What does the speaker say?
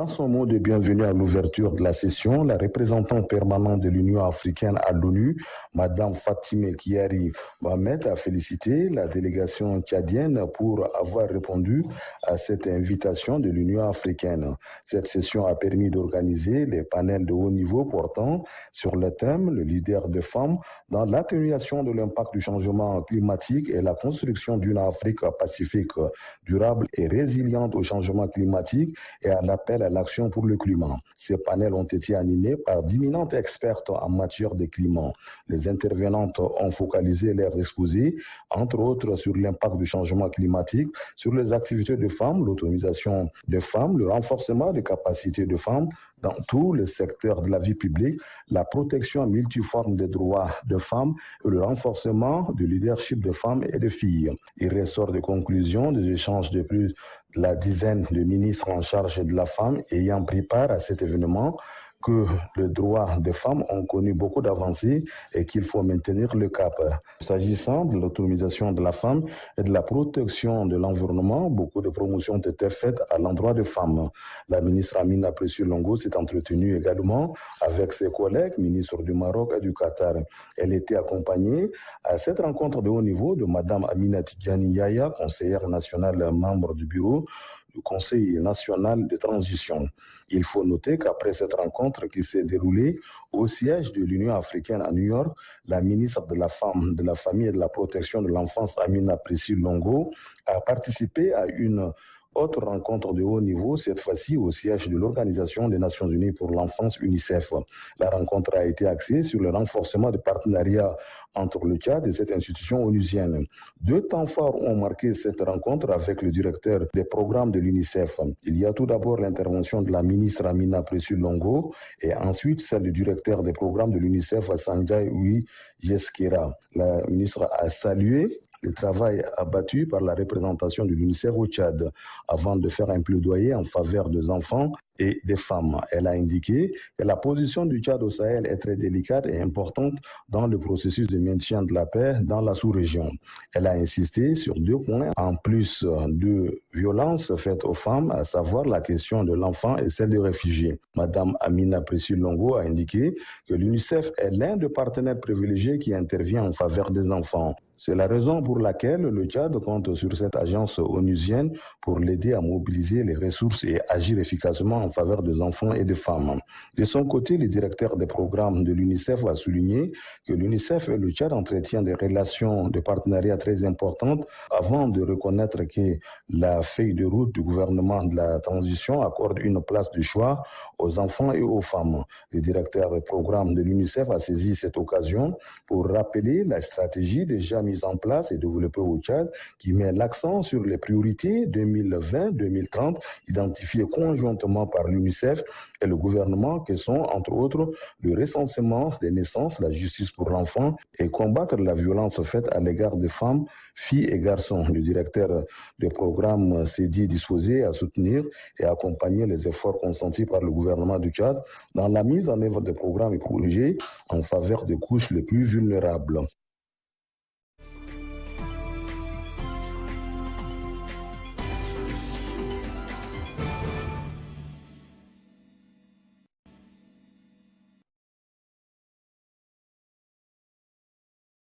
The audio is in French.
Dans son mot de bienvenue à l'ouverture de la session, la représentante permanente de l'Union africaine à l'ONU, Madame Fatime Kiari Mohamed, a félicité la délégation tchadienne pour avoir répondu à cette invitation de l'Union africaine. Cette session a permis d'organiser les panels de haut niveau portant sur le thème « Le leader de femmes dans l'atténuation de l'impact du changement climatique et la construction d'une Afrique pacifique, durable et résiliente au changement climatique et à l'appel à l'action pour le climat ». Ces panels ont été animés par d'imminentes expertes en matière de climat. Les intervenantes ont focalisé leurs exposés, entre autres, sur l'impact du changement climatique, sur les activités de femmes, l'autonomisation des femmes, le renforcement des capacités de femmes dans tous les secteurs de la vie publique, la protection multiforme des droits de femmes et le renforcement du leadership de femmes et de filles. Il ressort des conclusions des échanges de plus de la dizaine de ministres en charge de la femme ayant pris part à cet événement que les droits des femmes ont connu beaucoup d'avancées et qu'il faut maintenir le cap. S'agissant de l'autonomisation de la femme et de la protection de l'environnement, beaucoup de promotions ont été faites à l'endroit des femmes. La ministre Amina Précieux Longo s'est entretenue également avec ses collègues, ministres du Maroc et du Qatar. Elle était accompagnée à cette rencontre de haut niveau de Madame Amina Tidjani Yaya, conseillère nationale membre du bureau du Conseil national de transition. Il faut noter qu'après cette rencontre qui s'est déroulée au siège de l'Union africaine à New York, la ministre de la Femme, de la Famille et de la Protection de l'Enfance, Amina Précieux Longo, a participé à une autre rencontre de haut niveau, cette fois-ci au siège de l'Organisation des Nations Unies pour l'Enfance, UNICEF. La rencontre a été axée sur le renforcement des partenariats entre le Tchad et cette institution onusienne. Deux temps forts ont marqué cette rencontre avec le directeur des programmes de l'UNICEF. Il y a tout d'abord l'intervention de la ministre Amina Précieux Longo et ensuite celle du directeur des programmes de l'UNICEF, Sanjay Oui Yeskera. La ministre a salué le travail abattu par la représentation de l'UNICEF au Tchad avant de faire un plaidoyer en faveur des enfants et des femmes. Elle a indiqué que la position du Tchad au Sahel est très délicate et importante dans le processus de maintien de la paix dans la sous-région. Elle a insisté sur deux points, en plus de violences faites aux femmes, à savoir la question de l'enfant et celle des réfugiés. Madame Amina Précieux Longo a indiqué que l'UNICEF est l'un des partenaires privilégiés qui intervient en faveur des enfants. C'est la raison pour laquelle le Tchad compte sur cette agence onusienne pour l'aider à mobiliser les ressources et agir efficacement en faveur des enfants et des femmes. De son côté, le directeur des programmes de l'UNICEF a souligné que l'UNICEF et le Tchad entretiennent des relations de partenariat très importantes avant de reconnaître que la feuille de route du gouvernement de la transition accorde une place de choix aux enfants et aux femmes. Le directeur des programmes de l'UNICEF a saisi cette occasion pour rappeler la stratégie déjà mise en place et développée au Tchad qui met l'accent sur les priorités 2020-2030 identifiées conjointement par l'UNICEF et le gouvernement qui sont entre autres le recensement des naissances, la justice pour l'enfant et combattre la violence faite à l'égard des femmes, filles et garçons. Le directeur du programme s'est dit disposé à soutenir et accompagner les efforts consentis par le gouvernement du Tchad dans la mise en œuvre des programmes et projets en faveur des couches les plus vulnérables.